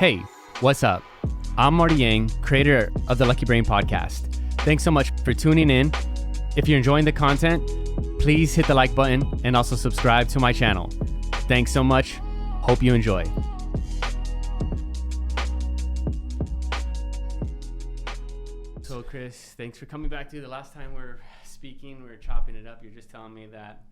Hey, what's up? I'm Marty Yang, creator of the Lucky Brain podcast. Thanks so much for tuning in. If you're enjoying the content, please hit the like button and also subscribe to my channel. Thanks so much. Hope you enjoy. So Chris, thanks for coming back to the last time we were speaking, we were chopping it up. You're just telling me that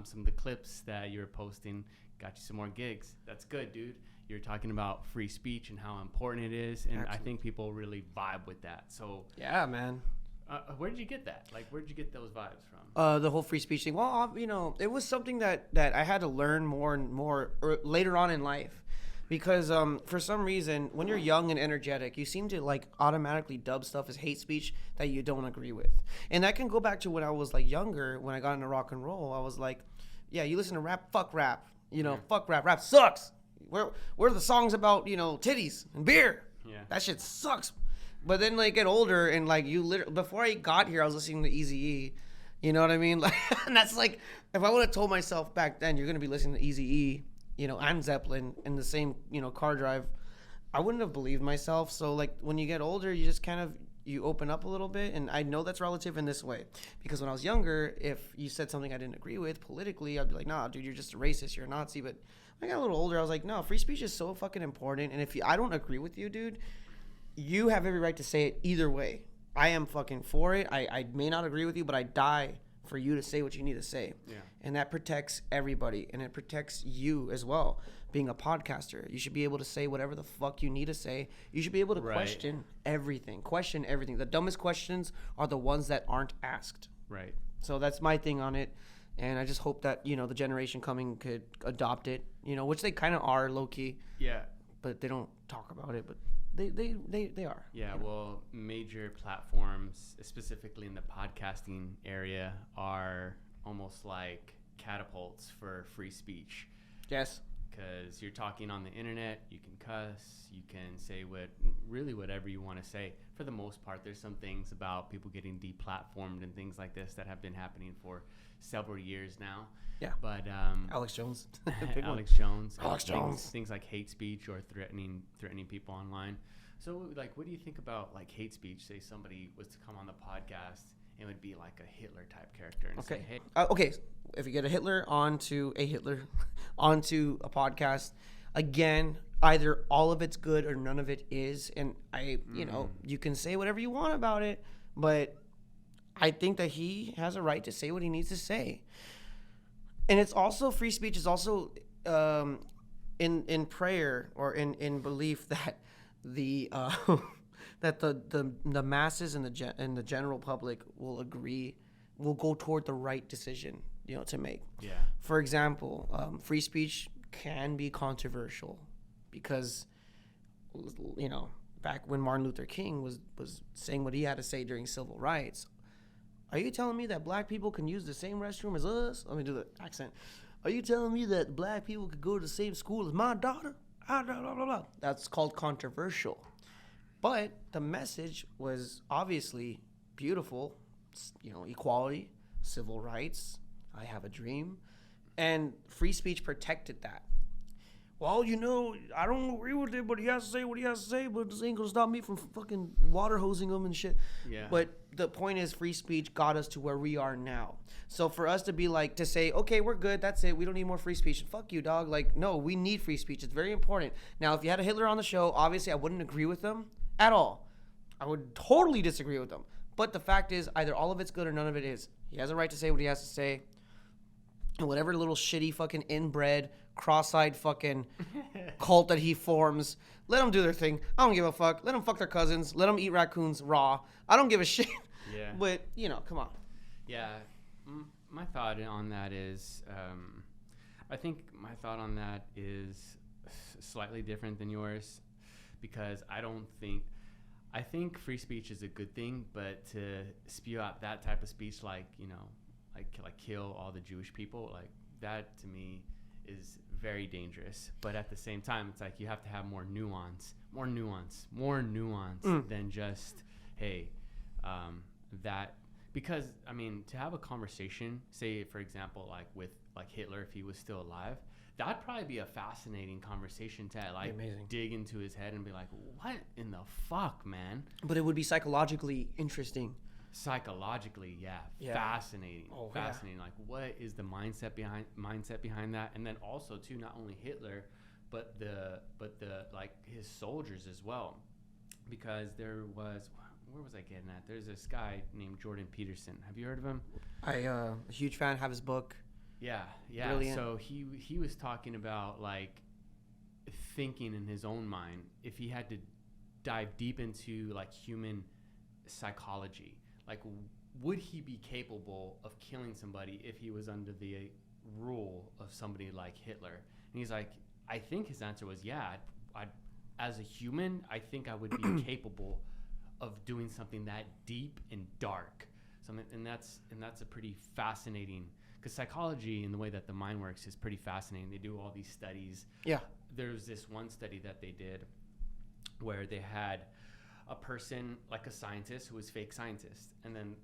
some of the clips that you were posting got you some more gigs. That's good, dude. You're talking about free speech and how important it is, and Absolutely. I think people really vibe with that. So yeah, man. Where did you get that? Like, where did you get those vibes from? The whole free speech thing. Well, it was something that I had to learn more and more later on in life, because for some reason, when you're young and energetic, you seem to like automatically dub stuff as hate speech that you don't agree with, and that can go back to when I was like younger. When I got into rock and roll, I was like, yeah, you listen to rap, fuck rap. Fuck rap. Rap sucks. Where are the songs about, titties and beer? Yeah. That shit sucks. But then, like, get older and, like, you literally, before I got here, I was listening to Eazy-E. You know what I mean? Like, and that's like, if I would have told myself back then, you're going to be listening to Eazy-E, and Zeppelin in the same, car drive, I wouldn't have believed myself. So, like, when you get older, you just kind of, you open up a little bit. And I know that's relative in this way. Because when I was younger, if you said something I didn't agree with politically, I'd be like, nah, dude, you're just a racist. You're a Nazi. But I got a little older. I was like, no, free speech is so fucking important. And if I don't agree with you, dude, you have every right to say it either way. I am fucking for it. I may not agree with you, but I die for you to say what you need to say. Yeah. And that protects everybody. And it protects you as well. Being a podcaster, you should be able to say whatever the fuck you need to say. You should be able to question everything. Question everything. The dumbest questions are the ones that aren't asked. Right. So that's my thing on it. And I just hope that, the generation coming could adopt it, which they kind of are low-key. Yeah. But they don't talk about it, but they are. Yeah, well, major platforms, specifically in the podcasting area, are almost like catapults for free speech. Yes. Because you're talking on the internet, you can cuss, you can say really whatever you want to say. For the most part, there's some things about people getting deplatformed and things like this that have been happening for several years now. Yeah. But Alex Jones. Alex Jones. Things like hate speech or threatening people online. So, like, what do you think about, like, hate speech? Say somebody was to come on the podcast, it would be like a Hitler type character and say, hey. Okay, if you get a Hitler onto a podcast, again, either all of it's good or none of it is. And you can say whatever you want about it, but I think that he has a right to say what he needs to say. And it's also, free speech is also in prayer or in belief that the masses and the general public will go toward the right decision, to make. Yeah. For example, free speech can be controversial because, back when Martin Luther King was saying what he had to say during civil rights, are you telling me that black people can use the same restroom as us? Let me do the accent. Are you telling me that black people could go to the same school as my daughter? Blah, blah, blah, blah. That's called controversial. But the message was obviously beautiful, equality, civil rights, I have a dream, and free speech protected that. Well, I don't agree with it, but he has to say what he has to say, but this ain't gonna stop me from fucking water hosing him and shit. Yeah. But the point is, free speech got us to where we are now. So for us to be like, to say, okay, we're good, that's it, we don't need more free speech. Fuck you, dog. Like, no, we need free speech. It's very important. Now, if you had a Hitler on the show, obviously I wouldn't agree with them at all. I would totally disagree with them. But the fact is, either all of it's good or none of it is. He has a right to say what he has to say. And whatever little shitty fucking inbred, cross-eyed fucking cult that he forms, let them do their thing. I don't give a fuck. Let them fuck their cousins. Let them eat raccoons raw. I don't give a shit. Yeah. But, come on. Yeah. My thought on that is, I think my thought on that is slightly different than yours, because I think free speech is a good thing, but to spew out that type of speech, like kill all the Jewish people, like that to me is very dangerous. But at the same time, it's like you have to have more nuance than just, hey, that, because to have a conversation, say for example, like with like Hitler, if he was still alive, that'd probably be a fascinating conversation to like amazing. dig into his head and be like, what in the fuck, man? But it would be psychologically interesting. Psychologically, Yeah. fascinating. Oh, Fascinating. Like, what is the mindset behind that? And then also too, not only Hitler, but the like his soldiers as well, because there was, where was I getting at? There's this guy named Jordan Peterson. Have you heard of him? I a huge fan. Have his book. Yeah. Brilliant. So he was talking about like thinking in his own mind, if he had to dive deep into like human psychology, like would he be capable of killing somebody if he was under the rule of somebody like Hitler? And he's like, I think his answer was, yeah, I'd as a human, I think I would be capable of doing something that deep and dark. And that's a pretty fascinating, because psychology and the way that the mind works is pretty fascinating. They do all these studies. Yeah. There's this one study that they did where they had a person, like a scientist, who was fake scientist. And then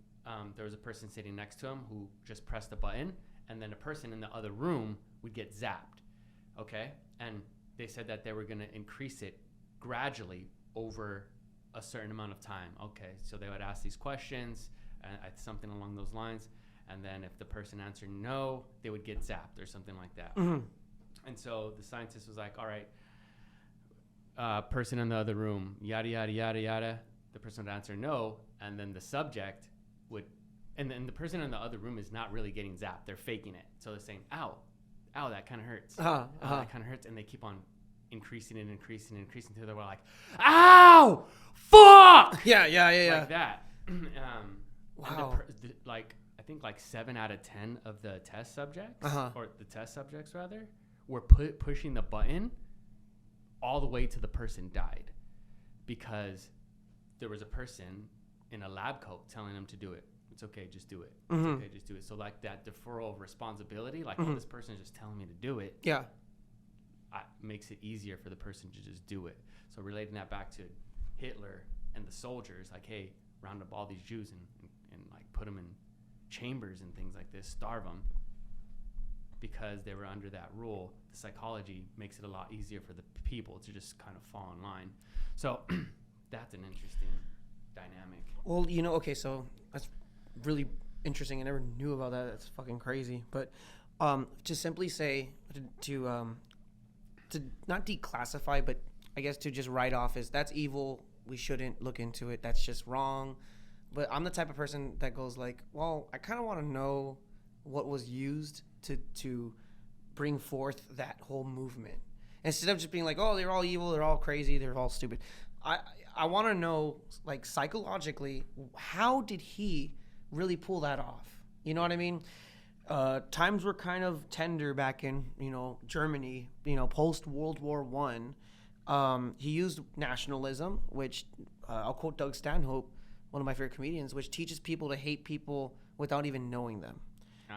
there was a person sitting next to him who just pressed a button, and then a person in the other room would get zapped. Okay? And they said that they were going to increase it gradually over a certain amount of time. Okay, so they would ask these questions, something along those lines, and then if the person answered no, they would get zapped or something like that. Mm-hmm. And so the scientist was like, all right, person in the other room, yada, yada, yada, yada. The person would answer no, and then the subject would, and then the person in the other room is not really getting zapped. They're faking it. So they're saying, ow, that kind of hurts. That kind of hurts. And they keep on increasing until they were like, ow, fuck! Yeah. Like that. Wow. Like, I think like 7 out of 10 of the test subjects, or the test subjects rather, were pushing the button all the way to the person died, because there was a person in a lab coat telling them to do it. It's okay, just do it. It's okay, just do it. So like that deferral of responsibility, like, oh, this person is just telling me to do it. Yeah. Makes it easier for the person to just do it. So relating that back to Hitler and the soldiers, like, hey, round up all these Jews and like put them in chambers and things like this, starve them, because they were under that rule. The psychology makes it a lot easier for the people to just kind of fall in line. So that's an interesting dynamic. Well, okay, so that's really interesting. I never knew about that. That's fucking crazy. But to simply say, to not declassify, but I guess to just write off is, that's evil. We shouldn't look into it. That's just wrong. But I'm the type of person that goes like, well, I kind of want to know what was used to bring forth that whole movement, instead of just being like, oh, they're all evil, they're all crazy, they're all stupid. I want to know, like, psychologically, how did he really pull that off? You know what I mean? Times were kind of tender back in, Germany, post World War I. He used nationalism, which I'll quote Doug Stanhope, one of my favorite comedians, which teaches people to hate people without even knowing them.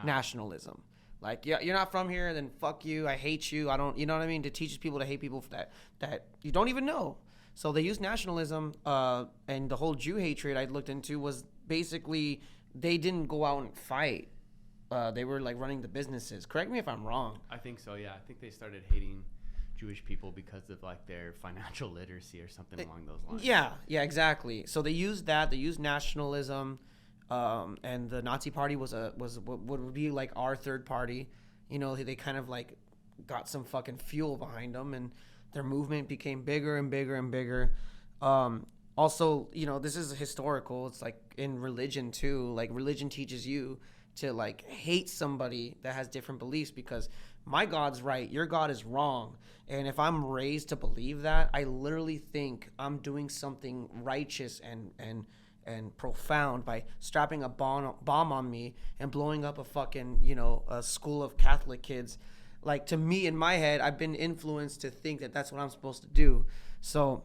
Nationalism. Like, yeah, you're not from here, then fuck you, I hate you, I don't, you know what I mean? It teaches people to hate people that you don't even know. So they used nationalism, and the whole Jew hatred I looked into was basically, they didn't go out and fight. They were like running the businesses. Correct me if I'm wrong. I think so, yeah. I think they started hating Jewish people because of like their financial literacy or something along those lines. Yeah, exactly. So they used that. They used nationalism, and the Nazi Party was what would be like our third party. They kind of like got some fucking fuel behind them, and their movement became bigger and bigger and bigger. Also, this is historical. It's like in religion too. Like, religion teaches you to like hate somebody that has different beliefs, because my God's right, your God is wrong. And if I'm raised to believe that, I literally think I'm doing something righteous and profound by strapping a bomb on me and blowing up a fucking, a school of Catholic kids. Like, to me, in my head, I've been influenced to think that that's what I'm supposed to do. So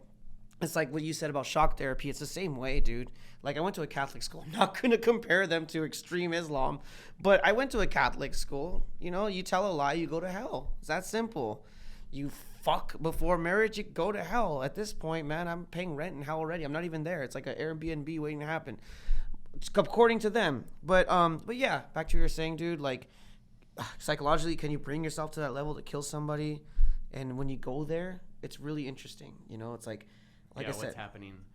it's like what you said about shock therapy. It's the same way, dude. Like, I went to a Catholic school. I'm not going to compare them to extreme Islam, but I went to a Catholic school. You tell a lie, you go to hell. It's that simple. You fuck before marriage, you go to hell. At this point, man, I'm paying rent in hell already. I'm not even there. It's like an Airbnb waiting to happen, according to them. But yeah, back to what you were saying, dude. Like, psychologically, can you bring yourself to that level to kill somebody? And when you go there, it's really interesting. You know, it's like I said,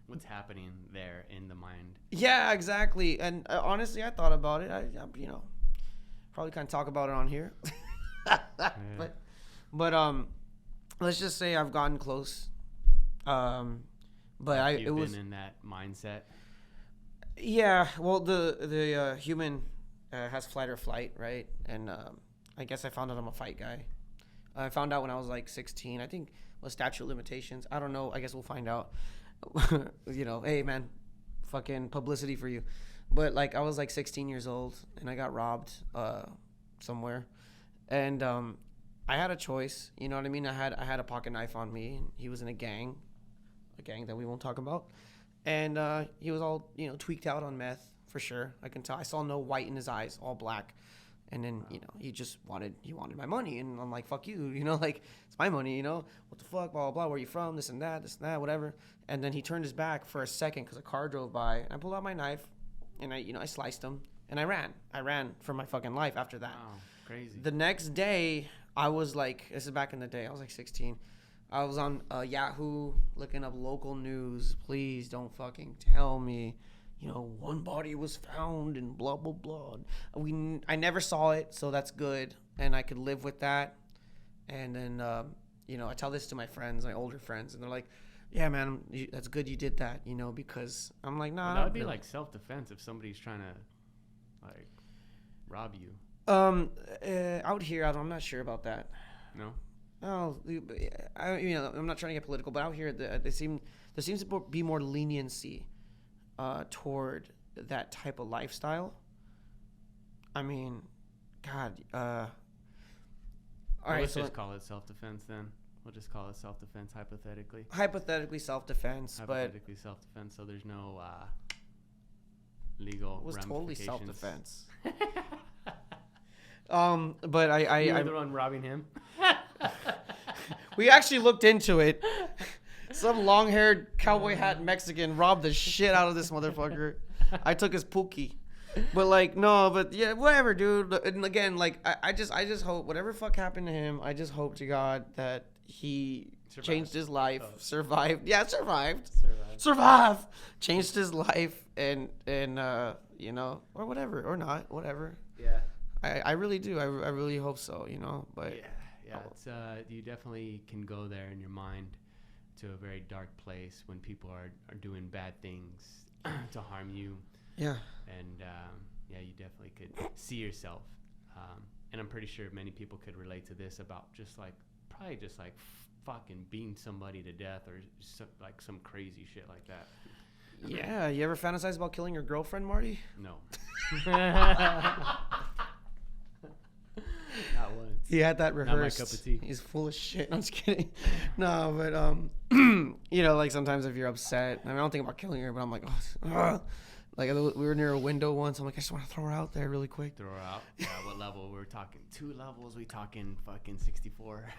what's happening there in the mind. Yeah, exactly. And honestly, I thought about it. I probably can't talk about it on here. but let's just say I've gotten close. But You've been in that mindset. Yeah, well, the human has flight or flight, right? And I guess I found out I'm a fight guy. I found out when I was like 16. I think was statute of limitations. I don't know. I guess we'll find out. You know, hey man, fucking publicity for you. But like I was like 16 years old and I got robbed somewhere, and I had a choice. You know what I mean? I had a pocket knife on me. He was in a gang that we won't talk about, and he was all tweaked out on meth for sure. I can tell. I saw no white in his eyes, all black. And then, he just wanted my money. And I'm like, fuck you, like, it's my money, what the fuck, blah, blah, blah, where are you from, this and that, whatever. And then he turned his back for a second because a car drove by. And I pulled out my knife, and I sliced him, and I ran. I ran for my fucking life after that. Wow, crazy. The next day, I was like, this is back in the day, I was like 16. I was on Yahoo looking up local news. Please don't fucking tell me one body was found and blah, blah, blah. I never saw it, so that's good. And I could live with that. And then, I tell this to my friends, my older friends, and they're like, yeah, man, that's good you did that, because I'm like, nah. Well, that would be like self-defense if somebody's trying to, like, rob you. Out here, I'm not sure about that. No? Oh, I'm not trying to get political, but out here, there seems to be more leniency toward that type of lifestyle. I mean, God. All right, let's just call it self-defense then. We'll just call it self-defense hypothetically. Hypothetically self-defense, hypothetically self-defense. So there's no legal. It was totally self-defense. But I'm the one robbing him. We actually looked into it. Some long-haired cowboy hat Mexican robbed the shit out of this motherfucker. I took his pookie. But yeah, whatever, dude. And again, like I just hope whatever fuck happened to him, I just hope to God that he changed his life, survived. Yeah, survived. Changed his life and or whatever, or not, whatever. Yeah. I really do. I really hope so, but yeah. It's you definitely can go there in your mind to a very dark place when people are doing bad things to harm you. Yeah. And you definitely could see yourself. And I'm pretty sure many people could relate to this about probably just fucking beating somebody to death or some crazy shit like that. Yeah. You ever fantasize about killing your girlfriend, Marty? No. Not once. He had that rehearsed. Not my cup of tea. He's full of shit. I'm just kidding. No, but like sometimes if you're upset, I don't think about killing her, but I'm like, like we were near a window once. I'm like, I just want to throw her out there really quick. Throw her out. Yeah. What level? We're talking 2 levels. We talking fucking 64.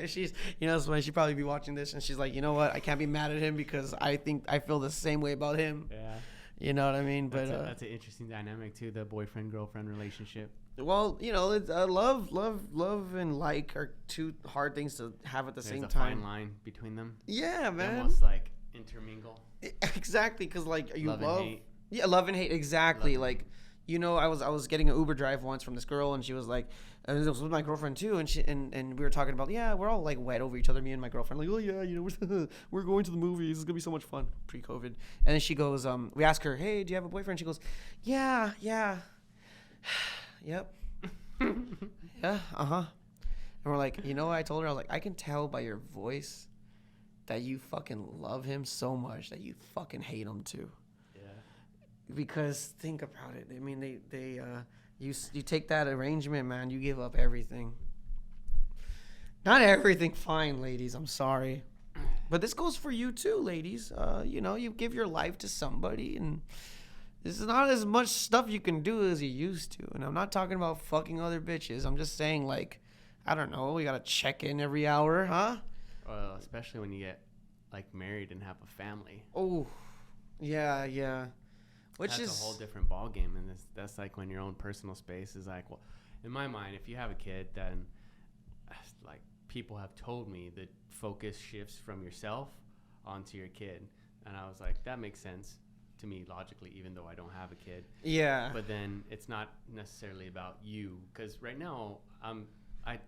She's, it's funny. She'd probably be watching this, and she's like, you know what? I can't be mad at him because I think I feel the same way about him. Yeah. You know what I mean? But that's an interesting dynamic too. The boyfriend-girlfriend relationship. Well, it's love and like are 2 hard things to have at the same time. There's a fine line between them. Yeah, man. They almost like intermingle. Exactly, because like you love and hate. Yeah, love and hate. Exactly. Love and hate. I was getting an Uber drive once from this girl, and she was like, and it was with my girlfriend too, and we were talking about, yeah, we're all like wet over each other, me and my girlfriend, like, oh yeah, we're going to the movies, it's gonna be so much fun, pre-COVID. And then she goes, we ask her, hey, do you have a boyfriend? She goes, yeah, yep. Yeah, and we're like, I told her, I was like, I can tell by your voice that you fucking love him so much that you fucking hate him too. Yeah. Because think about it. I mean, you take that arrangement, man. You give up everything. Not everything, fine, ladies. I'm sorry, but this goes for you too, ladies. You give your life to somebody, and this is not as much stuff you can do as you used to. And I'm not talking about fucking other bitches. I'm just saying, like, I don't know. We gotta check in every hour, huh? Well, especially when you get married and have a family. Oh, yeah. That's a whole different ball game, and that's like when your own personal space is like, well, in my mind, if you have a kid, then like people have told me that focus shifts from yourself onto your kid. And I was like, that makes sense to me logically, even though I don't have a kid. Yeah. But then it's not necessarily about you, because right now I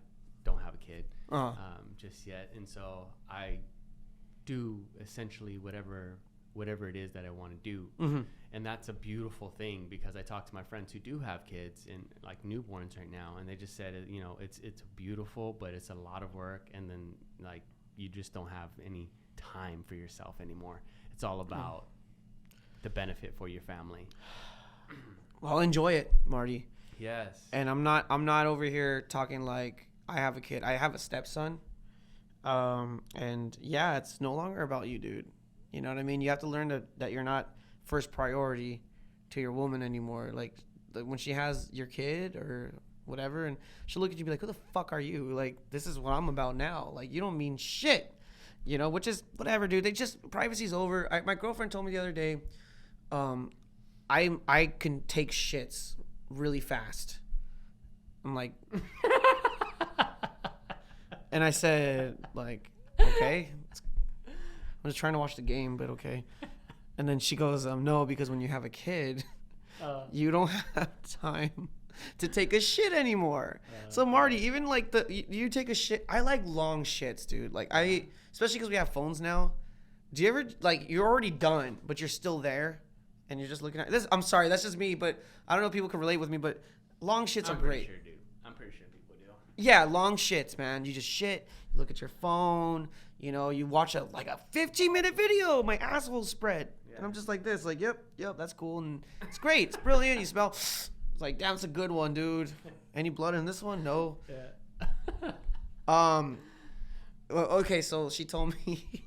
don't have a kid just yet, and so I do essentially whatever it is that I want to do. Mm-hmm. And that's a beautiful thing, because I talk to my friends who do have kids and like newborns right now, and they just said, you know, it's beautiful, but it's a lot of work, and then like you just don't have any time for yourself anymore. It's all about the benefit for your family. Well, enjoy it, Marty. Yes. And I'm not over here talking like I have a kid. I have a stepson. And yeah, it's no longer about you, dude. You know what I mean? You have to learn that you're not first priority to your woman anymore. Like when she has your kid or whatever, and she'll look at you and be like, who the fuck are you? Like, this is what I'm about now. Like, you don't mean shit, you know, which is whatever, dude. They just, privacy's over. My girlfriend told me the other day, I can take shits really fast. I'm like, and I said, like, okay. I'm just trying to watch the game, but okay. And then she goes, no, because when you have a kid, you don't have time to take a shit anymore. So Marty, even like you take a shit. I like long shits, dude. Like especially because we have phones now. Do you ever, like, you're already done, but you're still there, and you're just looking at this? I'm sorry, that's just me, but I don't know if people can relate with me, but long shits are great. Sure, dude. I'm pretty sure people do. Yeah, long shits, man. You just shit. You look at your phone. You know, you watch a 15-minute video. My asshole's spread, and I'm just like this, like, yep, that's cool, and it's great. It's brilliant. You smell. It's like, damn, it's a good one, dude. Any blood in this one? No. Yeah. Well, okay, so she told me.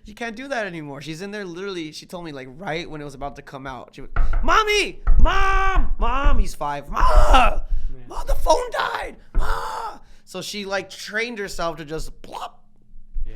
You can't do that anymore. She's in there literally. She told me like right when it was about to come out. She went, "Mommy, mom, he's 5. Mom, the phone died. Mom." So she like trained herself to just plop. Yeah.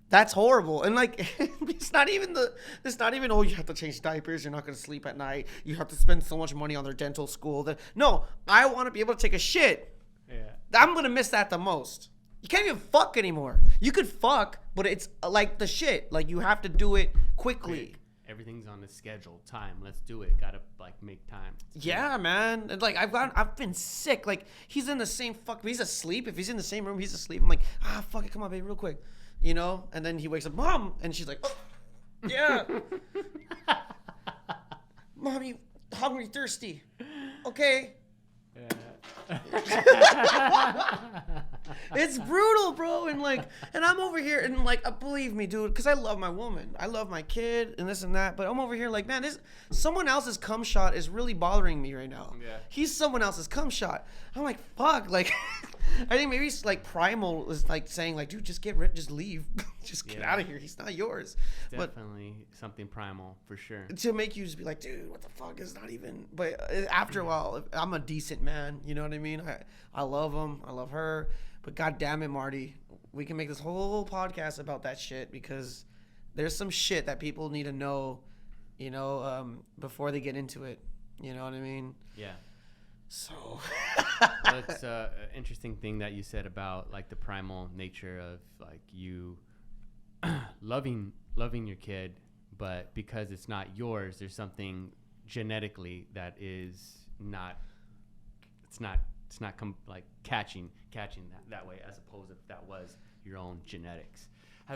That's horrible. And like, it's not even oh, you have to change diapers. You're not gonna sleep at night. You have to spend so much money on their dental school. No, I want to be able to take a shit. Yeah. I'm gonna miss that the most. You can't even fuck anymore. You could fuck, but it's like the shit. Like, you have to do it quickly. Quick. Everything's on the schedule. Time. Let's do it. Gotta like make time. Yeah, man. And like I've been sick. Like, he's in the same he's asleep. If he's in the same room, he's asleep. I'm like, fuck it, come on, baby, real quick. You know? And then he wakes up, Mom, and she's like, oh, yeah. Mom, you hungry, thirsty. Okay. Yeah. It's brutal, bro, and I'm over here, and like, believe me, dude, because I love my woman, I love my kid, and this and that, but I'm over here like, man, someone else's cum shot is really bothering me right now. Yeah. He's someone else's cum shot. I'm like, fuck, like, I think maybe it's like primal is like saying like, dude, just leave, just get out of here. He's not yours. Definitely something primal for sure. To make you just be like, dude, what the fuck is not even. But after a while, I'm a decent man. You know what I mean? I love him. I love her. But God damn it, Marty, we can make this whole podcast about that shit, because there's some shit that people need to know, you know, before they get into it. You know what I mean? Yeah. So. Well, it's an interesting thing that you said about like the primal nature of like you loving your kid, but because it's not yours, there's something genetically that is not. It's not catching that way, as opposed if that was your own genetics.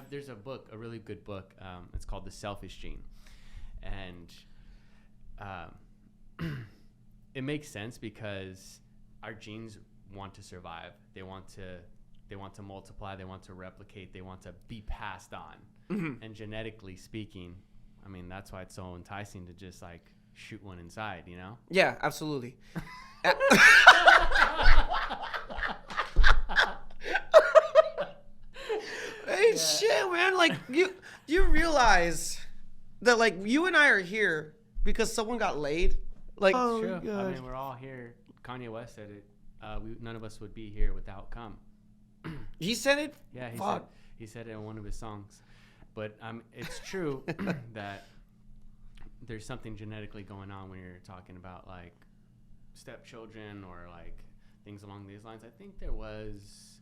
There's a really good book. It's called The Selfish Gene, and it makes sense because our genes want to survive. They want to multiply. They want to replicate. They want to be passed on. Mm-hmm. And genetically speaking, I mean, that's why it's so enticing to just like shoot one inside, you know? Yeah, absolutely. Hey, shit, man. Like, you realize that like you and I are here because someone got laid. Like, oh, true. God. I mean, we're all here. Kanye West said it. None of us would be here without cum. He said it? Yeah, he said it in one of his songs. But it's true that there's something genetically going on when you're talking about like stepchildren or like things along these lines. I think there was,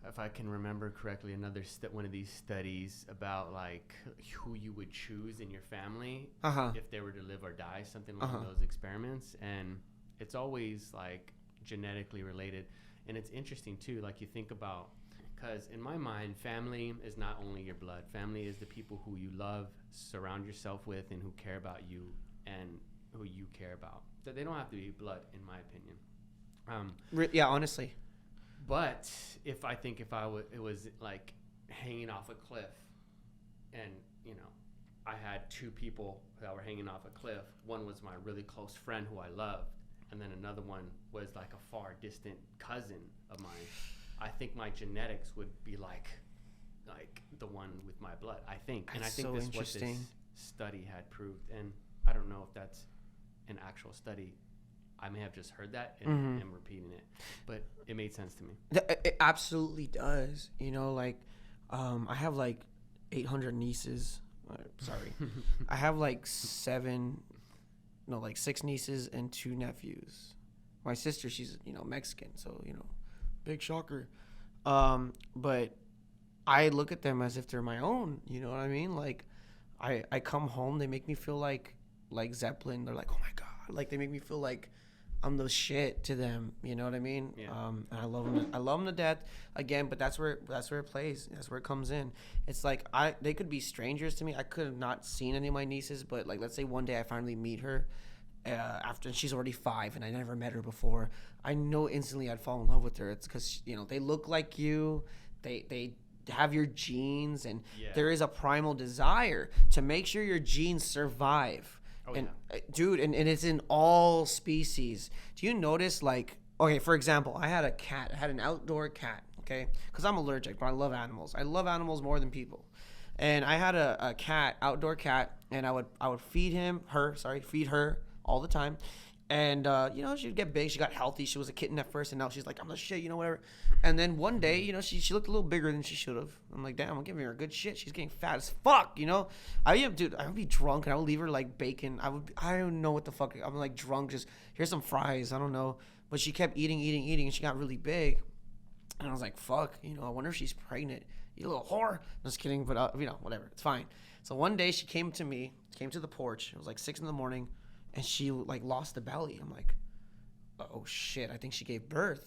if I can remember correctly, one of these studies about like who you would choose in your family if they were to live or die, something along those experiments. And it's always like genetically related. And it's interesting too, like you think about, because in my mind, family is not only your blood. Family is the people who you love, surround yourself with, and who care about you and who you care about. So they don't have to be blood, in my opinion. Yeah, honestly. But if it was like hanging off a cliff, and you know, I had two people that were hanging off a cliff. One was my really close friend who I loved, and then another one was like a far distant cousin of mine. I think my genetics would be like the one with my blood. I think, and I think that's what this study had proved. And I don't know if that's an actual study. I may have just heard that and am repeating it, but it made sense to me. It absolutely does. You know, like, I have like 800 nieces. Sorry. I have like 6 nieces and 2 nephews. My sister, she's, Mexican. So, big shocker. But I look at them as if they're my own. You know what I mean? Like, I come home, they make me feel like Zeppelin. They're like, oh my God. Like, they make me feel like I'm the shit to them, you know what I mean? Yeah. And I love them to death again, but that's where it plays. That's where it comes in. It's like they could be strangers to me. I could have not seen any of my nieces, but like, let's say one day I finally meet her after she's already 5 and I never met her before. I know instantly I'd fall in love with her. It's because, they look like you. They have your genes, and there is a primal desire to make sure your genes survive. Dude, and it's in all species. Do you notice, like, okay, for example, I had an outdoor cat, okay? Because I'm allergic, but I love animals. I love animals more than people. And I had a outdoor cat, and I would feed her all the time. And, she'd get big. She got healthy. She was a kitten at first, and now she's like, I'm the shit, whatever. And then one day, she looked a little bigger than she should have. I'm like, damn, I'm giving her good shit. She's getting fat as fuck, I would be drunk, and I would leave her, like, bacon. I don't know what the fuck. I'm, like, drunk. Just, here's some fries. I don't know. But she kept eating, and she got really big. And I was like, fuck, I wonder if she's pregnant. You little whore. Just kidding, but, whatever. It's fine. So one day, she came to the porch. It was, like, 6 in the morning. And she, like, lost the belly. I'm like, oh, shit, I think she gave birth.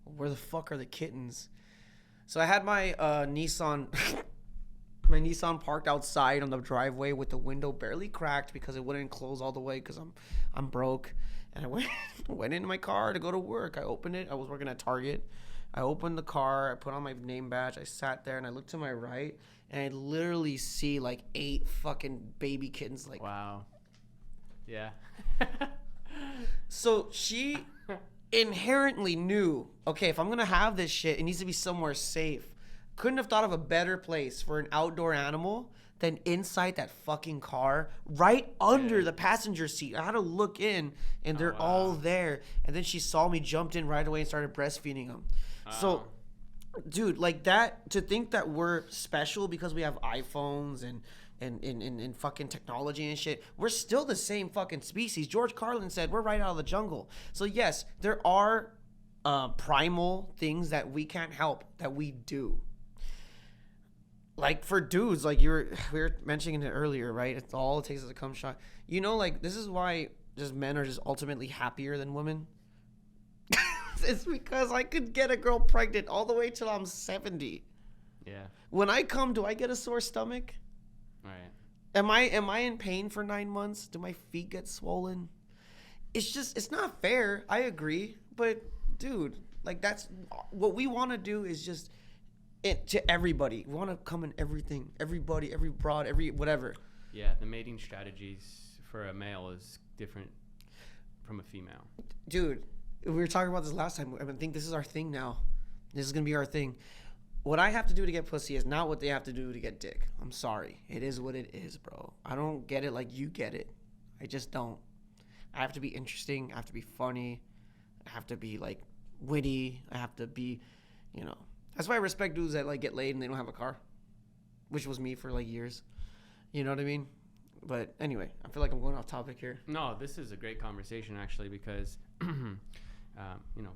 Where the fuck are the kittens? So I had my Nissan parked outside on the driveway with the window barely cracked because it wouldn't close all the way because I'm broke. And I went into my car to go to work. I opened it. I was working at Target. I opened the car. I put on my name badge. I sat there, and I looked to my right, and I literally see, like, 8 fucking baby kittens. Like, wow. Yeah. So she inherently knew, okay, if I'm going to have this shit, it needs to be somewhere safe. Couldn't have thought of a better place for an outdoor animal than inside that fucking car, right under the passenger seat. I had to look in, and they're all there. And then she saw me, jumped in right away, and started breastfeeding them. So, dude, like that, to think that we're special because we have iPhones and fucking technology and shit, we're still the same fucking species. George Carlin said we're right out of the jungle. So yes, there are primal things that we can't help that we do. Like for dudes, like we were mentioning it earlier, right? It's all it takes is a cum shot. Like this is why just men are just ultimately happier than women. It's because I could get a girl pregnant all the way till I'm 70. Yeah. When I come, do I get a sore stomach? Right. Am I in pain for 9 months? Do my feet get swollen? It's not fair. I agree. But dude, like that's what we want to do is just it to everybody. We want to come in everything, everybody, every broad, every whatever. Yeah, the mating strategies for a male is different from a female. Dude, we were talking about this last time. I think this is our thing now. This is going to be our thing. What I have to do to get pussy is not what they have to do to get dick. I'm sorry. It is what it is, bro. I don't get it like you get it. I just don't. I have to be interesting. I have to be funny. I have to be, like, witty. I have to be, That's why I respect dudes that, like, get laid and they don't have a car. Which was me for, like, years. You know what I mean? But anyway, I feel like I'm going off topic here. No, this is a great conversation, actually, because You know,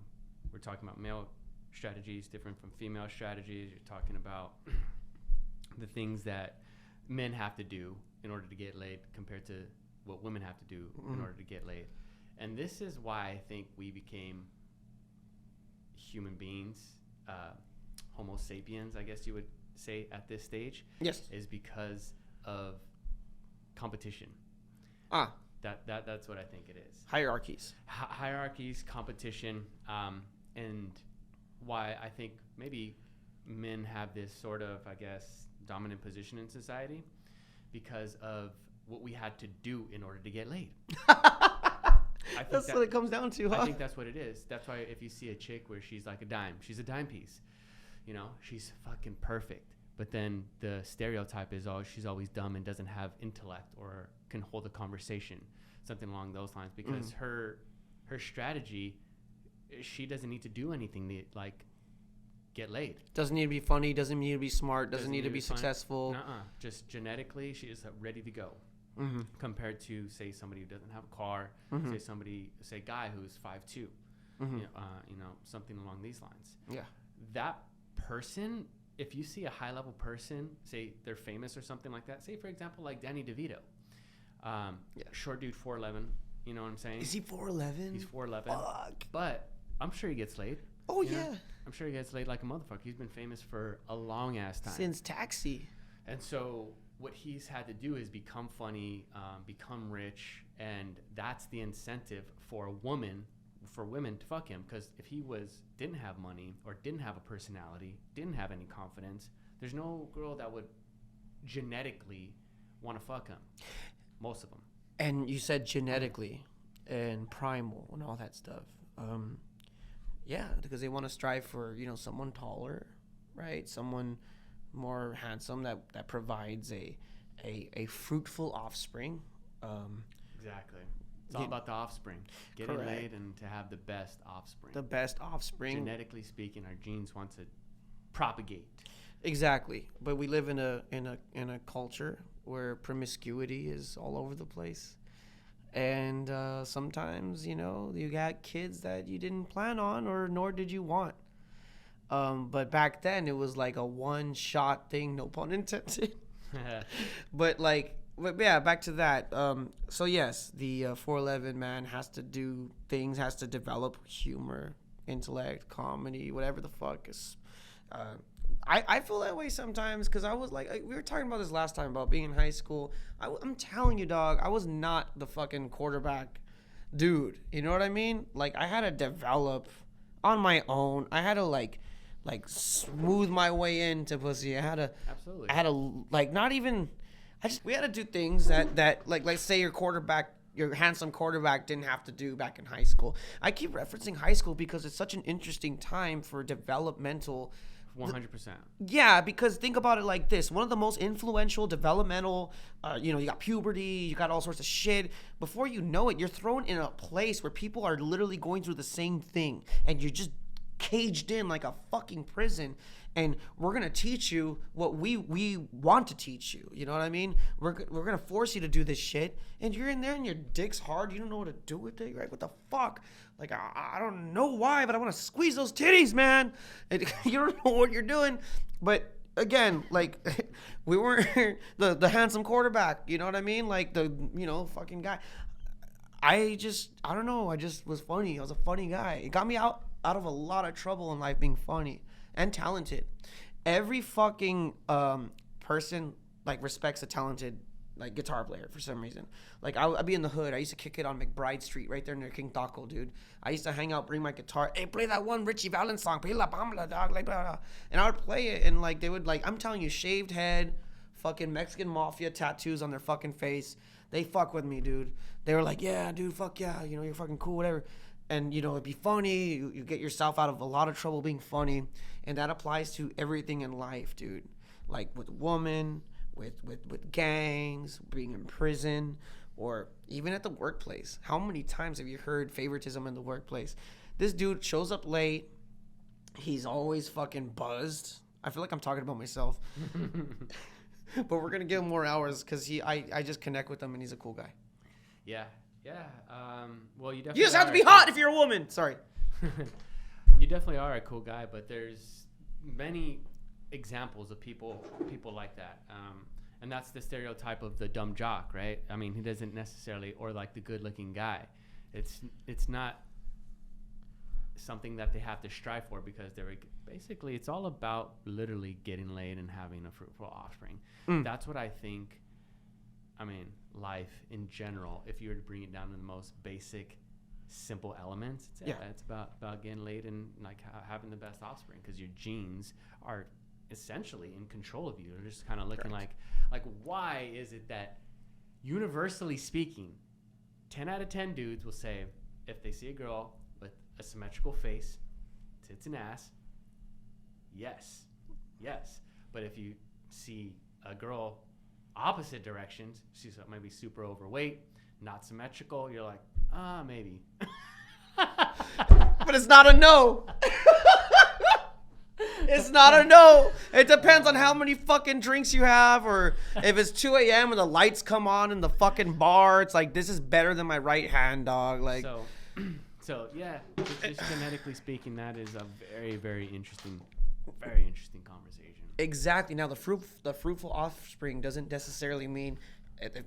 we're talking about male strategies different from female strategies. You're talking about the things that men have to do in order to get laid compared to what women have to do in order to get laid. And this is why I think we became human beings, Homo sapiens, I guess you would say at this stage. Yes. Is because of competition. That's what I think it is. Hierarchies. Hierarchies, competition, and why I think maybe men have this sort of, I guess, dominant position in society because of what we had to do in order to get laid. That's what it comes down to, huh? I think that's what it is. That's why if you see a chick where she's like a dime, she's a dime piece. You know, she's fucking perfect. But then the stereotype is, oh, she's always dumb and doesn't have intellect or can hold a conversation, something along those lines. Because her strategy, she doesn't need to do anything to, like, get laid. Doesn't need to be funny. Doesn't need to be smart. Doesn't need to be successful. Just genetically, she is ready to go. Compared to, say, somebody who doesn't have a car, say guy who's 5'2", you know, something along these lines. Yeah. That person, if you see a high-level person, say they're famous or something like that, say, for example, like Danny DeVito, short dude, 4'11", you know what I'm saying? Is he 4'11"? He's 4'11". Fuck. But I'm sure he gets laid. Oh, yeah. I'm sure he gets laid like a motherfucker. He's been famous for a long-ass time. Since Taxi. And so what he's had to do is become funny, become rich, and that's the incentive for women to fuck him. Because if he didn't have money or didn't have a personality, didn't have any confidence, there's no girl that would genetically want to fuck him. Most of them. And you said genetically and primal and all that stuff. Yeah, because they want to strive for, you know, someone taller, right? Someone more handsome that provides a fruitful offspring. Exactly. It's all about the offspring. Getting laid and to have the best offspring. The best offspring. Genetically speaking, our genes want to propagate. Exactly. But we live in a culture where promiscuity is all over the place. And sometimes, you know, you got kids that you didn't plan on nor did you want. But back then it was like a one-shot thing, no pun intended. But yeah, back to that. So yes, the 4'11" man has to do things, has to develop humor, intellect, comedy, whatever the fuck is. I feel that way sometimes because I was like, we were talking about this last time about being in high school. I'm telling you, dog, I was not the fucking quarterback dude. You know what I mean? Like, I had to develop on my own. I had to like smooth my way into pussy. I had to like not even. We had to do things that like say your handsome quarterback didn't have to do back in high school. I keep referencing high school because it's such an interesting time for developmental. 100%. Yeah, because think about it like this. One of the most influential developmental, you got puberty, you got all sorts of shit. Before you know it, you're thrown in a place where people are literally going through the same thing. And you're just caged in like a fucking prison. And we're going to teach you what we want to teach you. You know what I mean? We're going to force you to do this shit. And you're in there and your dick's hard. You don't know what to do with it. You're like, what the fuck? Like, I don't know why, but I want to squeeze those titties, man. And you don't know what you're doing. But again, like, we weren't the handsome quarterback. You know what I mean? Like the, fucking guy. I don't know. I just was funny. I was a funny guy. It got me out of a lot of trouble in life being funny and talented. Every fucking person like respects a talented like guitar player for some reason. Like I'd be in the hood. I used to kick it on McBride Street right there near King Taco, dude. I used to hang out, bring my guitar. Hey, play that one Richie Valens song. Play La Bamba, dog. Like, blah, blah. And I would play it, and like they would like, I'm telling you, shaved head, fucking Mexican mafia tattoos on their fucking face. They fuck with me, dude. They were like, yeah, dude, fuck yeah, you're fucking cool, whatever. And, it'd be funny. You get yourself out of a lot of trouble being funny. And that applies to everything in life, dude. Like with women, with gangs, being in prison, or even at the workplace. How many times have you heard favoritism in the workplace? This dude shows up late. He's always fucking buzzed. I feel like I'm talking about myself. But we're going to give him more hours because I just connect with him and he's a cool guy. Yeah. Well, you definitely. You just have to be hot if you're a woman. Sorry. You definitely are a cool guy, but there's many examples of people like that. And that's the stereotype of the dumb jock, right? I mean, he doesn't necessarily, or like the good-looking guy. It's not something that they have to strive for, because basically it's all about literally getting laid and having a fruitful offspring. That's what I think. I mean, life in general, if you were to bring it down to the most basic, simple elements, it's about getting laid and like having the best offspring, because your genes are essentially in control of you. They're just kind of looking like why is it that, universally speaking, 10 out of 10 dudes will say, if they see a girl with a symmetrical face, tits and ass, yes. But if you see a girl opposite directions, she's maybe super overweight, not symmetrical, you're like, maybe. But it's not a no. It's not a no. It depends on how many fucking drinks you have, or if it's 2 a.m. and the lights come on in the fucking bar, it's like, this is better than my right hand, dog. Like, so yeah, just genetically speaking, that is a very, very interesting conversation. Exactly. Now, the fruitful offspring doesn't necessarily mean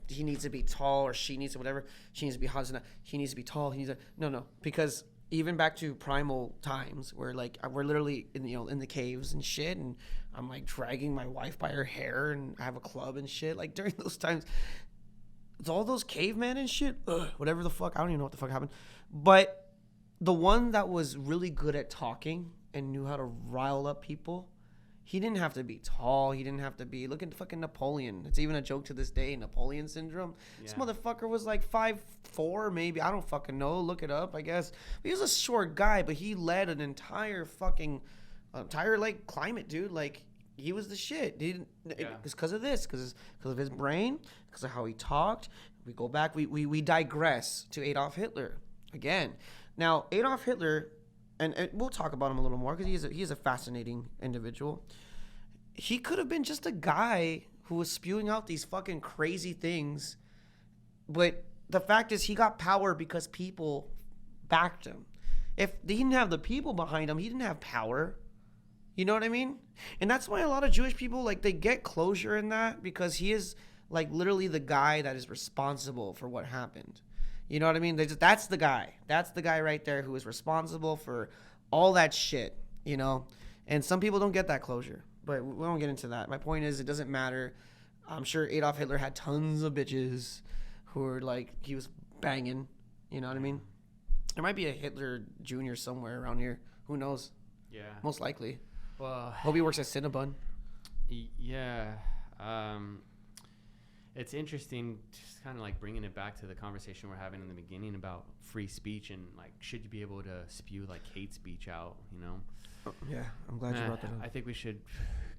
he needs to be tall, or she needs to whatever. She needs to be hot enough. He needs to be tall. No, because even back to primal times, where like we're literally in the caves and shit, and I'm like dragging my wife by her hair, and I have a club and shit. Like during those times, it's all those cavemen and shit. Whatever the fuck, I don't even know what the fuck happened. But the one that was really good at talking and knew how to rile up people, he didn't have to be tall. He didn't have to be. Look at fucking Napoleon. It's even a joke to this day, Napoleon syndrome. Yeah. This motherfucker was like 5'4", maybe. I don't fucking know. Look it up, I guess. But he was a short guy, but he led an entire like climate, dude. Like, he was the shit. It's because of this, because of his brain, because of how he talked. We go back. We digress to Adolf Hitler again. Now, Adolf Hitler. And we'll talk about him a little more, because he's a fascinating individual. He could have been just a guy who was spewing out these fucking crazy things. But the fact is, he got power because people backed him. If he didn't have the people behind him, he didn't have power. You know what I mean? And that's why a lot of Jewish people, like, they get closure in that, because he is, like, literally the guy that is responsible for what happened. You know what I mean? That's the guy. That's the guy right there who is responsible for all that shit, you know? And some people don't get that closure, but we won't get into that. My point is, it doesn't matter. I'm sure Adolf Hitler had tons of bitches who were like, he was banging, you know what I mean? There might be a Hitler Jr. somewhere around here. Who knows? Yeah. Most likely. Well, hope he works at Cinnabon. Yeah. It's interesting, just kind of like bringing it back to the conversation we're having in the beginning about free speech, and like, should you be able to spew like hate speech out, you know? Yeah, I'm glad you brought that up. I think we should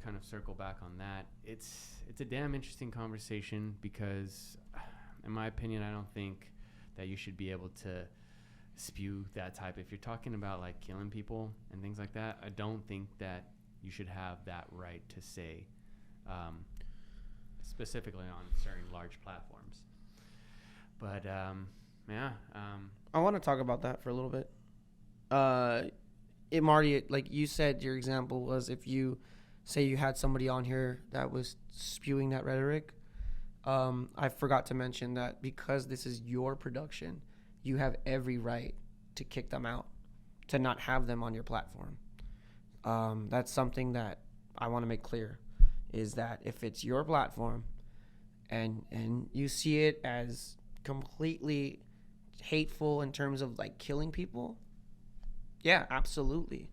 kind of circle back on that. It's a damn interesting conversation, because in my opinion, I don't think that you should be able to spew that type. If you're talking about like killing people and things like that, I don't think that you should have that right to say, specifically on certain large platforms. But I want to talk about that for a little bit. Marty, like you said, your example was, if you say you had somebody on here that was spewing that rhetoric, I forgot to mention that because this is your production, you have every right to kick them out, to not have them on your platform. That's something that I want to make clear, is that if it's your platform and you see it as completely hateful in terms of like killing people, yeah, absolutely.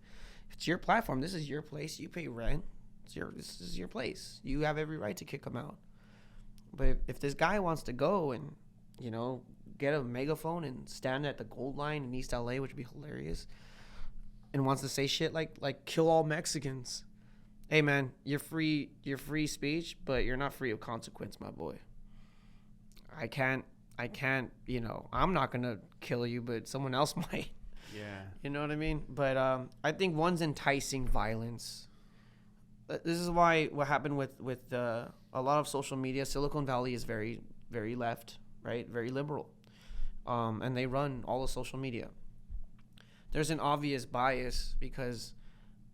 If it's your platform, this is your place, you pay rent, this is your place, you have every right to kick them out. But if this guy wants to go and, you know, get a megaphone and stand at the Gold Line in East LA, which would be hilarious, and wants to say shit like kill all Mexicans, hey man, you're free speech, but you're not free of consequence, my boy. I can't, you know, I'm not gonna kill you, but someone else might. Yeah. You know what I mean? But I think one's enticing violence. This is why what happened with a lot of social media, Silicon Valley is very, very left, right? Very liberal. And they run all the social media. there's an obvious bias because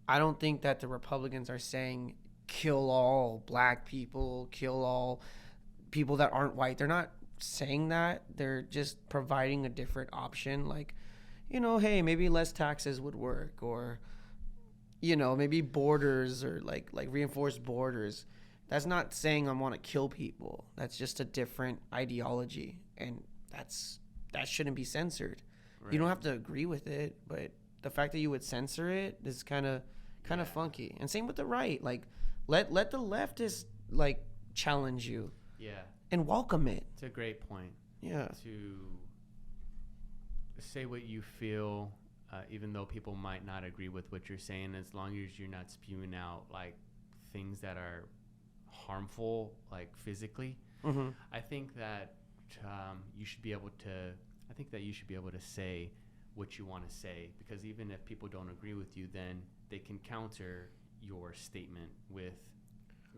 I don't think that the Republicans are saying kill all black people, kill all people that aren't white. They're not saying that. They're just providing a different option. Like, hey, maybe less taxes would work, or maybe borders, or like reinforced borders. That's not saying I want to kill people. That's just a different ideology, and that shouldn't be censored. Right. You don't have to agree with it, but the fact that you would censor it is kind of funky. And same with the right. Like, let the leftists like challenge you. Yeah. And welcome it. It's a great point. Yeah. To say what you feel, even though people might not agree with what you're saying, as long as you're not spewing out like things that are harmful, like physically. Mm-hmm. I think that you should be able to say what you want to say, because even if people don't agree with you, then they can counter your statement with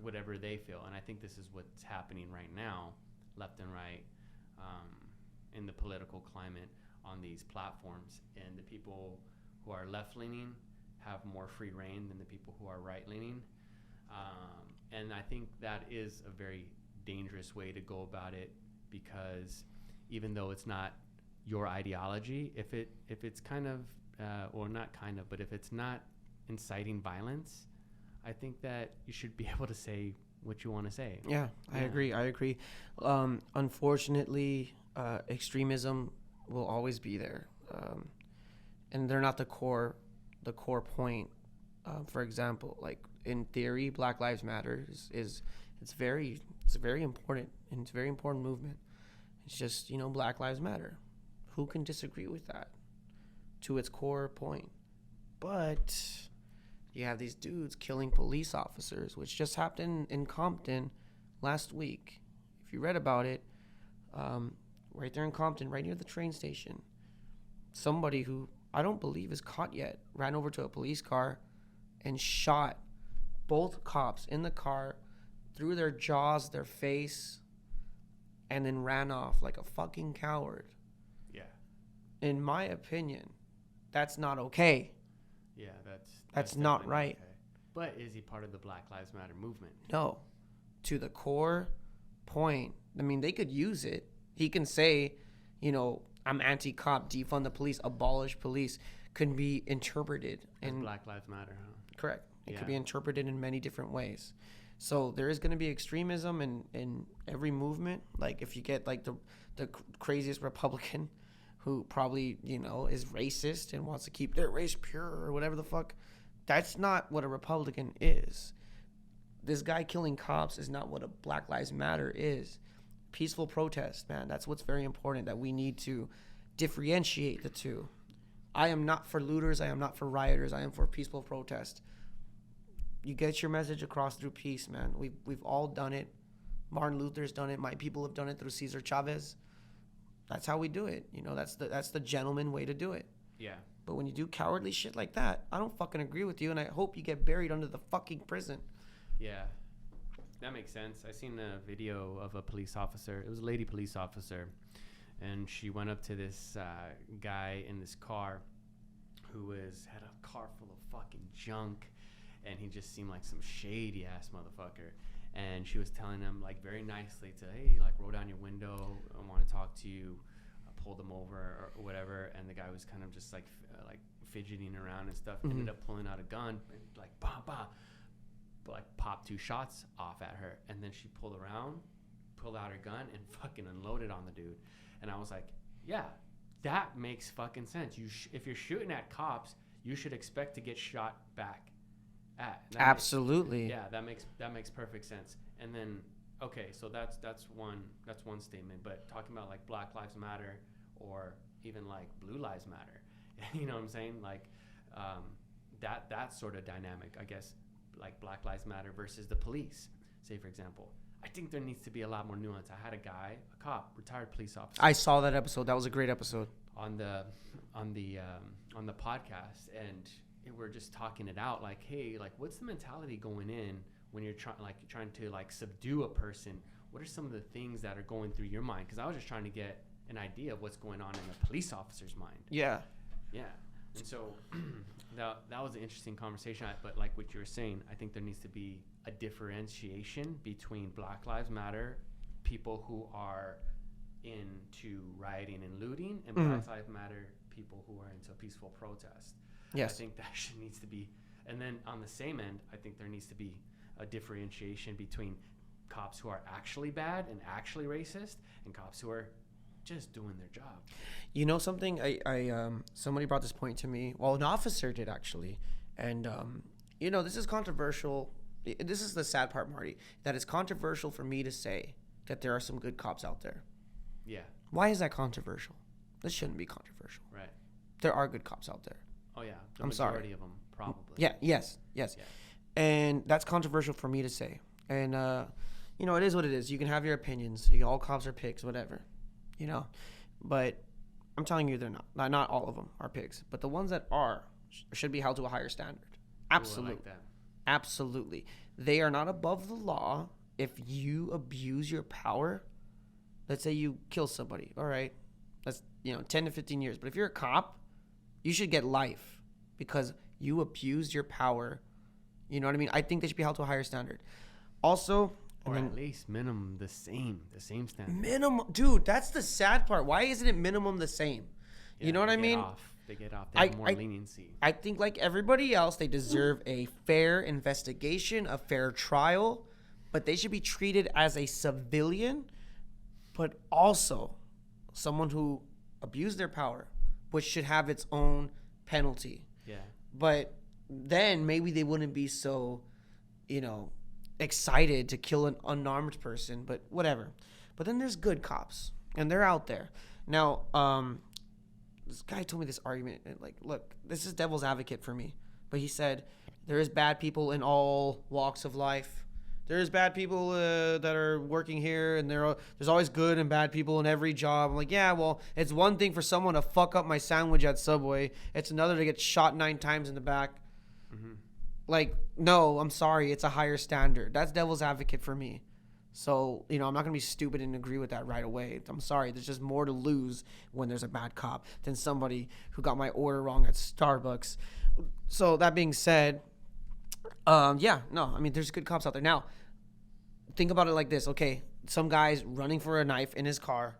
whatever they feel. And I think this is what's happening right now, left and right, in the political climate on these platforms. And the people who are left-leaning have more free reign than the people who are right-leaning. And I think that is a very dangerous way to go about it, because even though it's not your ideology, if it's kind of, or not kind of, but if it's not inciting violence, I think that you should be able to say what you want to say. Yeah, I agree. Unfortunately, extremism will always be there, and they're not the core point. For example, like in theory, Black Lives Matter is very important, and it's a very important movement. It's just, Black Lives Matter. Who can disagree with that to its core point? But you have these dudes killing police officers, which just happened in Compton last week. If you read about it, right there in Compton, right near the train station, somebody who I don't believe is caught yet ran over to a police car and shot both cops in the car through their jaws, their face, and then ran off like a fucking coward. Yeah. In my opinion, that's not okay. Yeah, that's not right. Okay. But is he part of the Black Lives Matter movement? No. To the core point, I mean, they could use it. He can say, I'm anti-cop, defund the police, abolish police, could be interpreted. And Black Lives Matter, huh? Correct. It could be interpreted in many different ways. So there is going to be extremism in every movement. Like if you get like the craziest Republican who probably, is racist and wants to keep their race pure or whatever the fuck, that's not what a Republican is. This guy killing cops is not what a Black Lives Matter is. Peaceful protest, man. That's what's very important, that we need to differentiate the two. I am not for looters. I am not for rioters. I am for peaceful protest. You get your message across through peace, man. We've all done it. Martin Luther's done it. My people have done it through Cesar Chavez. That's how we do it. That's the gentleman way to do it. Yeah. But when you do cowardly shit like that, I don't fucking agree with you, and I hope you get buried under the fucking prison. Yeah. That makes sense. I seen a video of a police officer. It was a lady police officer, and she went up to this guy in this car who had a car full of fucking junk, and he just seemed like some shady ass motherfucker. And she was telling him like very nicely to, hey, like roll down your window, I want to talk to you, pull them over or whatever. And the guy was kind of just like fidgeting around and stuff. Mm-hmm. Ended up pulling out a gun and like like popped 2 shots off at her. And then she pulled out her gun and fucking unloaded on the dude. And I was like, yeah, that makes fucking sense. If you're shooting at cops, you should expect to get shot back at. Absolutely. That makes perfect sense. And then okay, so that's one statement. But talking about like Black Lives Matter or even like Blue Lives Matter, you know what I'm saying? Like that sort of dynamic, I guess, like Black Lives Matter versus the police, say for example. I think there needs to be a lot more nuance. I had a cop, retired police officer. I saw that episode. That was a great episode. On the podcast, and we're just talking it out. Like, hey, like, what's the mentality going in when you're trying to like subdue a person? What are some of the things that are going through your mind? Because I was just trying to get an idea of what's going on in a police officer's mind. Yeah. Yeah. And so that was an interesting conversation. But like what you were saying, I think there needs to be a differentiation between Black Lives Matter, people who are into rioting and looting, and Black Lives Matter, people who are into peaceful protest. Yes. I think that needs to be. And then on the same end, I think there needs to be a differentiation between cops who are actually bad and actually racist and cops who are just doing their job. You know something? I somebody brought this point to me. Well, an officer did actually, and you know, this is controversial. This is the sad part, Marty. That it's controversial for me to say that there are some good cops out there. Yeah. Why is that controversial? This shouldn't be controversial. Right. There are good cops out there. Oh yeah. The I'm majority sorry. of them probably. Yeah. Yes. Yeah. And that's controversial for me to say. And you know, it is what it is. You can have your opinions. All cops are pigs, whatever. You know, but I'm telling you, they're not. Not all of them are pigs, but the ones that are should be held to a higher standard. Absolutely. Ooh, I like that. Absolutely. They are not above the law if you abuse your power. Let's say you kill somebody. All right. That's, 10 to 15 years. But if you're a cop, you should get life because you abused your power. You know what I mean? I think they should be held to a higher standard. Also, or at least minimum the same standard. Minimum, dude, that's the sad part. Why isn't it minimum the same? Yeah, you know what I mean? They get off. They have more leniency. I think like everybody else, they deserve a fair investigation, a fair trial, but they should be treated as a civilian, but also someone who abused their power, which should have its own penalty. Yeah. But then maybe they wouldn't be so, excited to kill an unarmed person, but whatever. But then there's good cops, and they're out there. Now, this guy told me this argument, and like, look, this is devil's advocate for me, but he said there is bad people in all walks of life. There's bad people that are working here, and there's always good and bad people in every job. I'm like, yeah, well, it's one thing for someone to fuck up my sandwich at Subway. It's another to get shot 9 times in the back. Mm-hmm. Like, no, I'm sorry. It's a higher standard. That's devil's advocate for me. So, I'm not going to be stupid and agree with that right away. I'm sorry. There's just more to lose when there's a bad cop than somebody who got my order wrong at Starbucks. So, that being said, there's good cops out there. Now, think about it like this. Okay, some guy's running for a knife in his car.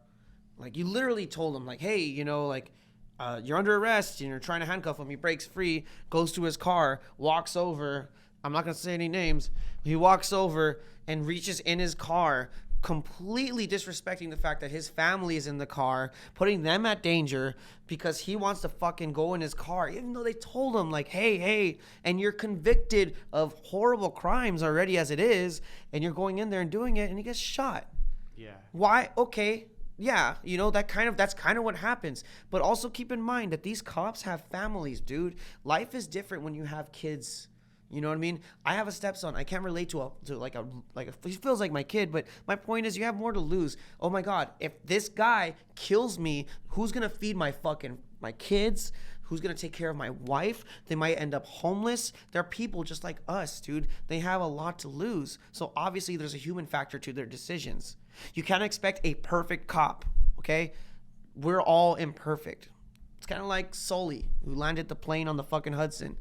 Like, you literally told him, like, hey, you're under arrest and you're trying to handcuff him. He breaks free, goes to his car, walks over. I'm not going to say any names. He walks over and reaches in his car, completely disrespecting the fact that his family is in the car, putting them at danger because he wants to fucking go in his car, even though they told him, like, hey, and you're convicted of horrible crimes already as it is, and you're going in there and doing it, and he gets shot. Yeah. Why? Okay. Yeah, that's kind of what happens. But also keep in mind that these cops have families, dude. Life is different when you have kids. You know what I mean? I have a stepson. I can't relate to he feels like my kid, but my point is you have more to lose. Oh my God, if this guy kills me, who's going to feed my kids? Who's going to take care of my wife? They might end up homeless. They're people just like us, dude. They have a lot to lose. So obviously there's a human factor to their decisions. You can't expect a perfect cop, okay? We're all imperfect. It's kind of like Sully, who landed the plane on the fucking Hudson.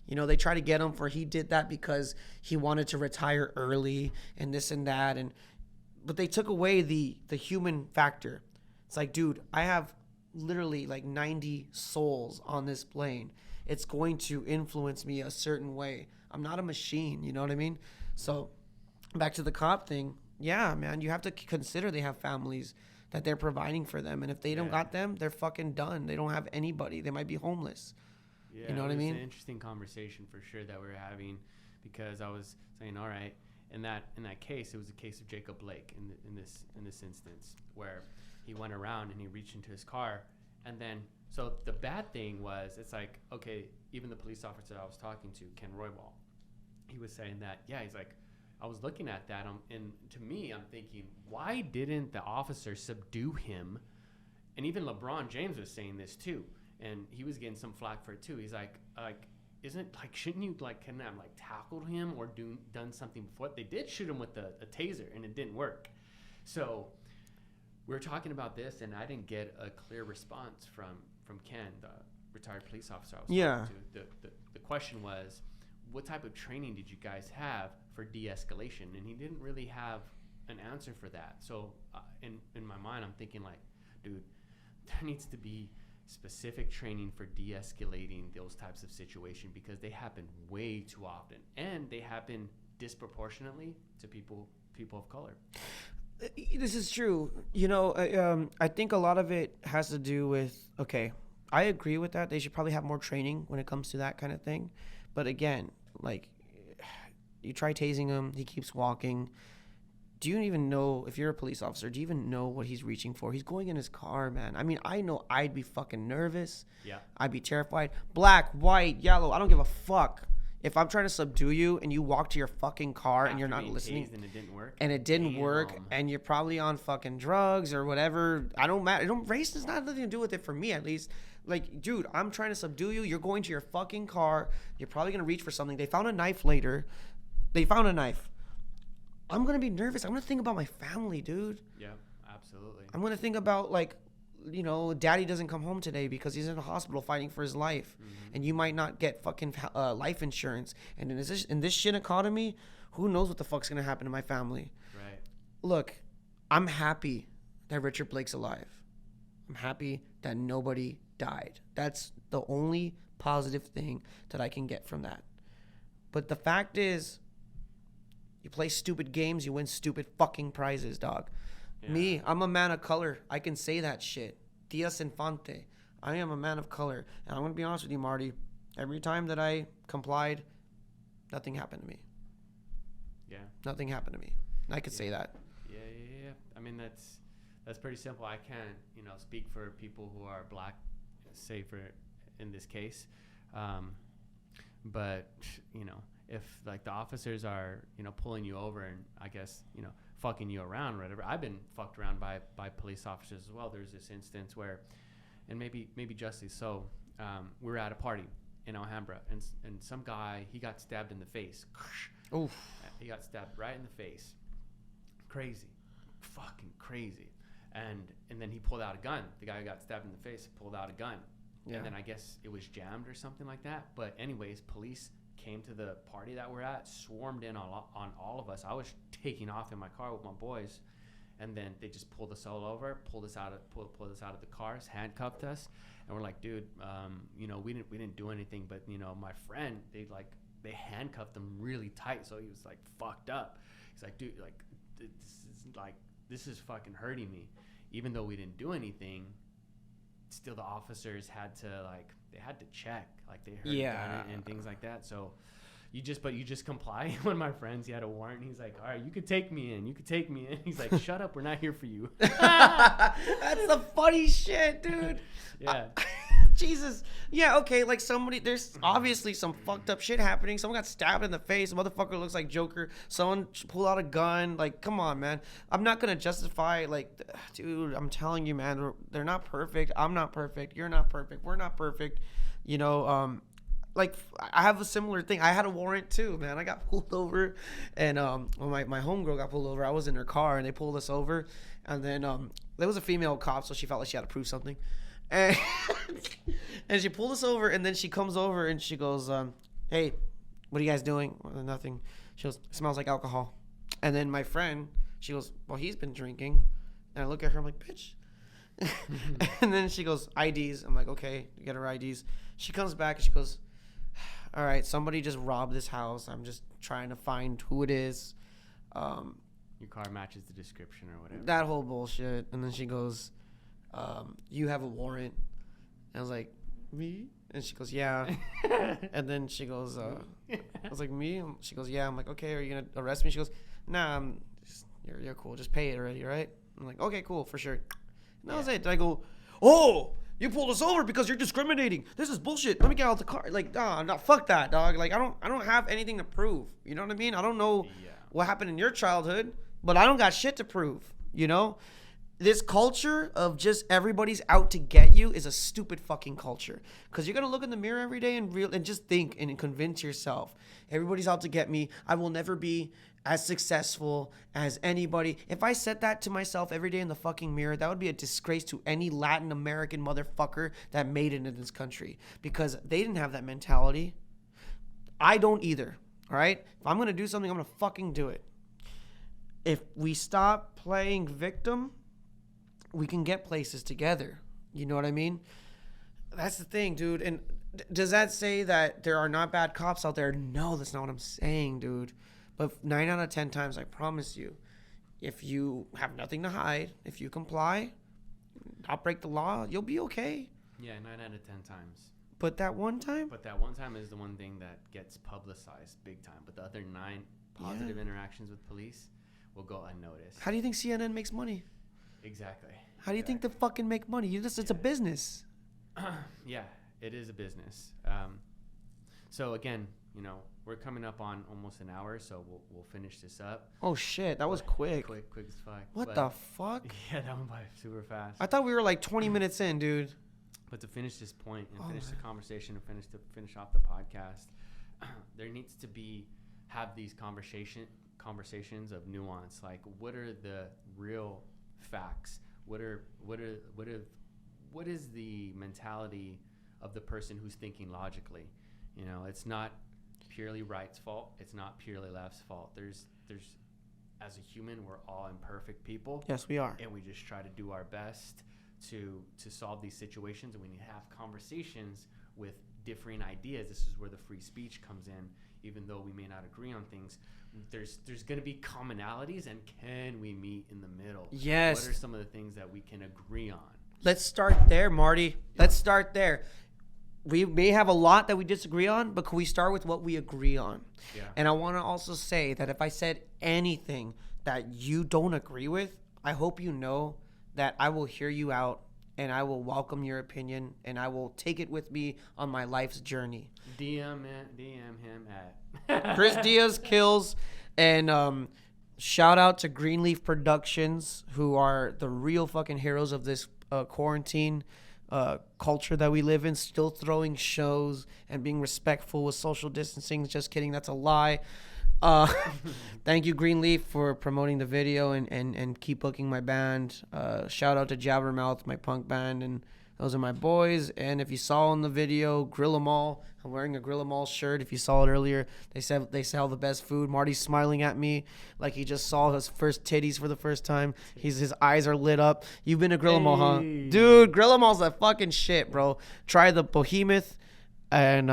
They try to get him for he did that because he wanted to retire early and this and that. But they took away the human factor. It's like, dude, I have literally like 90 souls on this plane. It's going to influence me a certain way. I'm not a machine, you know what I mean? So back to the cop thing. Yeah, man, you have to consider they have families that they're providing for them. And if they don't got them, they're fucking done. They don't have anybody. They might be homeless. Yeah, you know what I mean? It's an interesting conversation for sure that we're having, because I was saying, all right, in that case, it was a case of Jacob Blake in this instance where he went around and he reached into his car, and then so the bad thing was, it's like, okay, even the police officer I was talking to, Ken Roybal, he was saying that, he's like, I was looking at that, and to me, I'm thinking, why didn't the officer subdue him? And even LeBron James was saying this too. And he was getting some flack for it too. He's like, shouldn't you kind of tackled him or done something before? They did shoot him with a taser, and it didn't work. So we were talking about this, and I didn't get a clear response from Ken, retired police officer I was Yeah. talking to. The question was, what type of training did you guys have for de-escalation? And he didn't really have an answer for that. So in my mind, I'm thinking like, dude, there needs to be specific training for de-escalating those types of situations, because they happen way too often, and they happen disproportionately to people of color. This is true. I think a lot of it has to do with, okay, I agree with that. They should probably have more training when it comes to that kind of thing. But again, like, you try tasing him, he keeps walking. Do you even know, if you're a police officer, do you even know what he's reaching for? He's going in his car, man. I mean, I know I'd be fucking nervous. Yeah. I'd be terrified. Black, white, yellow, I don't give a fuck. If I'm trying to subdue you and you walk to your fucking car and you're not listening, and it didn't work, and you're probably on fucking drugs or whatever, I don't matter. Race has not nothing to do with it, for me at least. Like, dude, I'm trying to subdue you. You're going to your fucking car. You're probably gonna reach for something. They found a knife later. I'm gonna be nervous. I'm gonna think about my family, dude. Yeah, absolutely. I'm gonna think about, like, daddy doesn't come home today because he's in a hospital fighting for his life, and you might not get fucking life insurance. And in this shit economy, who knows what the fuck's gonna happen to my family? Right. Look, I'm happy that Richard Blake's alive. I'm happy that nobody died. That's the only positive thing that I can get from that. But the fact is, you play stupid games, you win stupid fucking prizes, dog. Yeah. Me, I'm a man of color. I can say that shit. Diaz Infante. I am a man of color. And I'm going to be honest with you, Marty. Every time that I complied, nothing happened to me. Yeah. Nothing happened to me. I could say that. Yeah. I mean, that's pretty simple. I can't, speak for people who are black, say for in this case. But, if like the officers are, pulling you over and I guess, fucking you around or whatever. I've been fucked around by police officers as well. There's this instance where, and maybe justly so, we were at a party in Alhambra and some guy, he got stabbed in the face. Oof. He got stabbed right in the face. Crazy. Fucking crazy. And then he pulled out a gun. The guy who got stabbed in the face pulled out a gun. Yeah. And then I guess it was jammed or something like that. But anyways, police came to the party that we're at, swarmed in on all of us. I was taking off in my car with my boys, and then they just pulled us all over, pulled us out of the cars, handcuffed us, and we're like, dude, we didn't do anything, but my friend, they handcuffed him really tight, so he was like fucked up. He's like, dude, like this is fucking hurting me, even though we didn't do anything. Still, the officers had to check, like they heard gun and things like that. So you just comply. One of my friends, he had a warrant. He's like, all right, you could take me in. He's like, shut up, we're not here for you. That's the funny shit, dude. Yeah. Jesus. Yeah, okay, like there's obviously some fucked up shit happening. Someone got stabbed in the face. A motherfucker looks like Joker. Someone pulled out a gun. Like, come on, man. I'm not going to justify, like, dude, I'm telling you, man, they're not perfect. I'm not perfect. You're not perfect. We're not perfect. Like, I have a similar thing. I had a warrant too, man. I got pulled over, and when my homegirl got pulled over, I was in her car, and they pulled us over, and then there was a female cop, so she felt like she had to prove something. And she pulled us over, and then she comes over and she goes, hey, what are you guys doing? Well, nothing. She goes, it smells like alcohol. And then my friend, she goes, well, he's been drinking. And I look at her, I'm like, bitch. And then she goes, IDs. I'm like, okay, get her IDs. She comes back and she goes, all right, somebody just robbed this house. I'm just trying to find who it is. Your car matches the description or whatever. That whole bullshit. And then she goes, you have a warrant. And I was like, me? And she goes, yeah. And then she goes, I was like, me? And she goes, yeah. I'm like, okay, are you going to arrest me? She goes, nah, you're cool. Just pay it already, right? I'm like, okay, cool, for sure. And that was it. I go, oh, you pulled us over because you're discriminating. This is bullshit. Let me get out the car. Like, no, fuck that, dog. Like, I don't have anything to prove. You know what I mean? I don't know what happened in your childhood, but I don't got shit to prove, This culture of just everybody's out to get you is a stupid fucking culture. Because you're going to look in the mirror every day and just think and convince yourself, everybody's out to get me. I will never be as successful as anybody. If I said that to myself every day in the fucking mirror, that would be a disgrace to any Latin American motherfucker that made it in this country, because they didn't have that mentality. I don't either. All right? If I'm going to do something, I'm going to fucking do it. If we stop playing victim, we can get places together. You know what I mean? That's the thing, dude. And does that say that there are not bad cops out there? No, that's not what I'm saying, dude. But 9 out of 10 times, I promise you, if you have nothing to hide, if you comply, not break the law, you'll be okay. Yeah, 9 out of 10 times. But that one time? But that one time is the one thing that gets publicized big time. But the other 9 positive interactions with police will go unnoticed. How do you think CNN makes money? Exactly. How do you think they fucking make money? It's a business. Yeah, it is a business. So again, we're coming up on almost an hour, so we'll finish this up. Oh shit, that was quick. Quick as fuck. What the fuck? Yeah, that went by super fast. I thought we were like 20 minutes in, dude. But to finish this point and finish the conversation and finish off the podcast, there needs to have these conversations of nuance. Like, what are the real facts? What is the mentality of the person who's thinking logically? It's not purely right's fault. It's not purely left's fault. There's as a human, we're all imperfect people. Yes, we are. And we just try to do our best to solve these situations, and we need to have conversations with differing ideas. This is where the free speech comes in. Even though we may not agree on things, there's going to be commonalities, and can we meet in the middle? Yes. What are some of the things that we can agree on? Let's start there, Marty. Let's start there. We may have a lot that we disagree on, but can we start with what we agree on? Yeah. And I want to also say that if I said anything that you don't agree with, I hope you know that I will hear you out, and I will welcome your opinion, and I will take it with me on my life's journey. DM him at Chris Diaz Kills, and shout out to Greenleaf Productions, who are the real fucking heroes of this quarantine culture that we live in, still throwing shows and being respectful with social distancing. Just kidding, that's a lie. Thank you, Greenleaf, for promoting the video and keep booking my band. Shout out to Jabbermouth, my punk band, and those are my boys. And if you saw in the video, Grill 'em All, I'm wearing a Grill 'em All shirt. If you saw it earlier, they said they sell the best food. Marty's smiling at me like he just saw his first titties for the first time. His eyes are lit up. You've been to Grill 'em All, huh? Dude, Grill 'em All's a fucking shit, bro. Try the Behemoth, and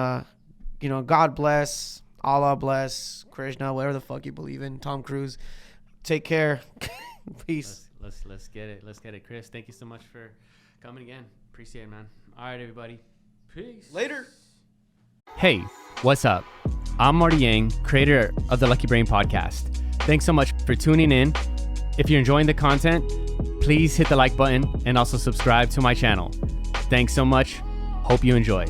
God bless, Allah bless, Krishna, whatever the fuck you believe in, Tom Cruise. Take care. Peace. Let's get it. Chris, thank you so much for coming again. Appreciate it, man. All right, everybody. Peace. Later. Hey, what's up? I'm Marty Yang, creator of the Lucky Brain Podcast. Thanks so much for tuning in. If you're enjoying the content, please hit the like button and also subscribe to my channel. Thanks so much. Hope you enjoy.